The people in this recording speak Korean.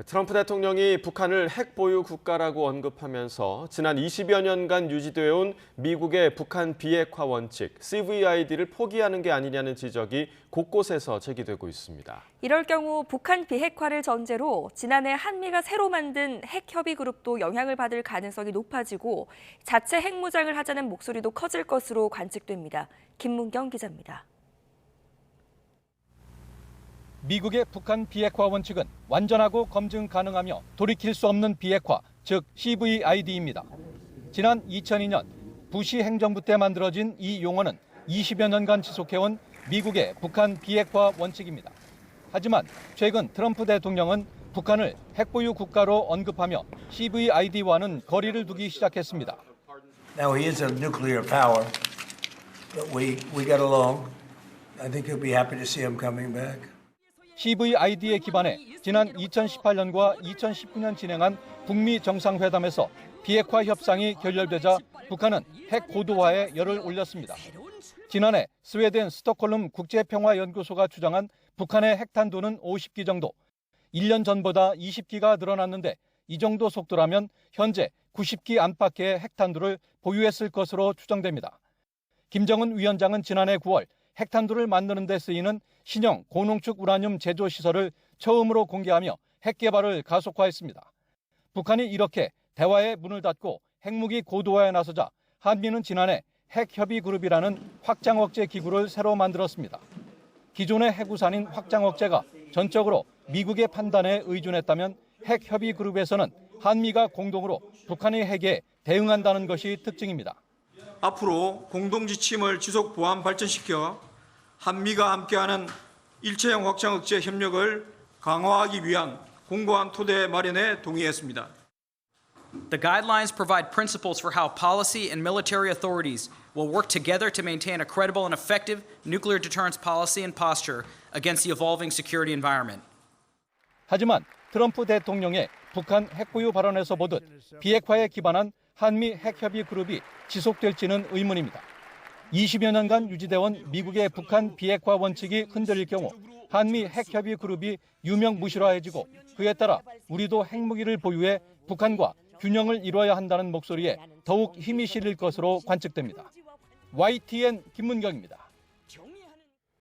트럼프 대통령이 북한을 핵 보유 국가라고 언급하면서 지난 20여 년간 유지되어 온 미국의 북한 비핵화 원칙 CVID를 포기하는 게 아니냐는 지적이 곳곳에서 제기되고 있습니다. 이럴 경우 북한 비핵화를 전제로 지난해 한미가 새로 만든 핵협의그룹도 영향을 받을 가능성이 높아지고 자체 핵무장을 하자는 목소리도 커질 것으로 관측됩니다. 김문경 기자입니다. 미국의 북한 비핵화 원칙은 완전하고 검증 가능하며 돌이킬 수 없는 비핵화, 즉 CVID입니다. 지난 2002년 부시 행정부 때 만들어진 이 용어는 20여 년간 지속해온 미국의 북한 비핵화 원칙입니다. 하지만 최근 트럼프 대통령은 북한을 핵보유 국가로 언급하며 CVID와는 거리를 두기 시작했습니다. Now he is a nuclear power, but we get along. I think he'll be happy to see him coming back. CVID에 기반해 지난 2018년과 2019년 진행한 북미 정상회담에서 비핵화 협상이 결렬되자 북한은 핵 고도화에 열을 올렸습니다. 지난해 스웨덴 스톡홀름 국제평화연구소가 주장한 북한의 핵탄두는 50기 정도, 1년 전보다 20기가 늘어났는데 이 정도 속도라면 현재 90기 안팎의 핵탄두를 보유했을 것으로 추정됩니다. 김정은 위원장은 지난해 9월 핵탄두를 만드는 데 쓰이는 신형 고농축 우라늄 제조 시설을 처음으로 공개하며 핵 개발을 가속화했습니다. 북한이 이렇게 대화의 문을 닫고 핵무기 고도화에 나서자 한미는 지난해 핵협의그룹이라는 확장억제 기구를 새로 만들었습니다. 기존의 핵우산인 확장억제가 전적으로 미국의 판단에 의존했다면 핵협의그룹에서는 한미가 공동으로 북한의 핵에 대응한다는 것이 특징입니다. 앞으로 공동지침을 지속 보완 발전시켜 한미가 함께하는 일체형 확장억제 협력을 강화하기 위한 공고한 토대 마련에 동의했습니다. The guidelines provide principles for how policy and military authorities will work together to maintain a credible and effective nuclear deterrence policy and posture against the evolving security environment. 하지만 트럼프 대통령의 북한 핵보유 발언에서 보듯 비핵화에 기반한 한미 핵협의 그룹이 지속될지는 의문입니다. 20여 년간 유지되어온 미국의 북한 비핵화 원칙이 흔들릴 경우 한미 핵협의 그룹이 유명무실화해지고 그에 따라 우리도 핵무기를 보유해 북한과 균형을 이뤄야 한다는 목소리에 더욱 힘이 실릴 것으로 관측됩니다. YTN 김문경입니다.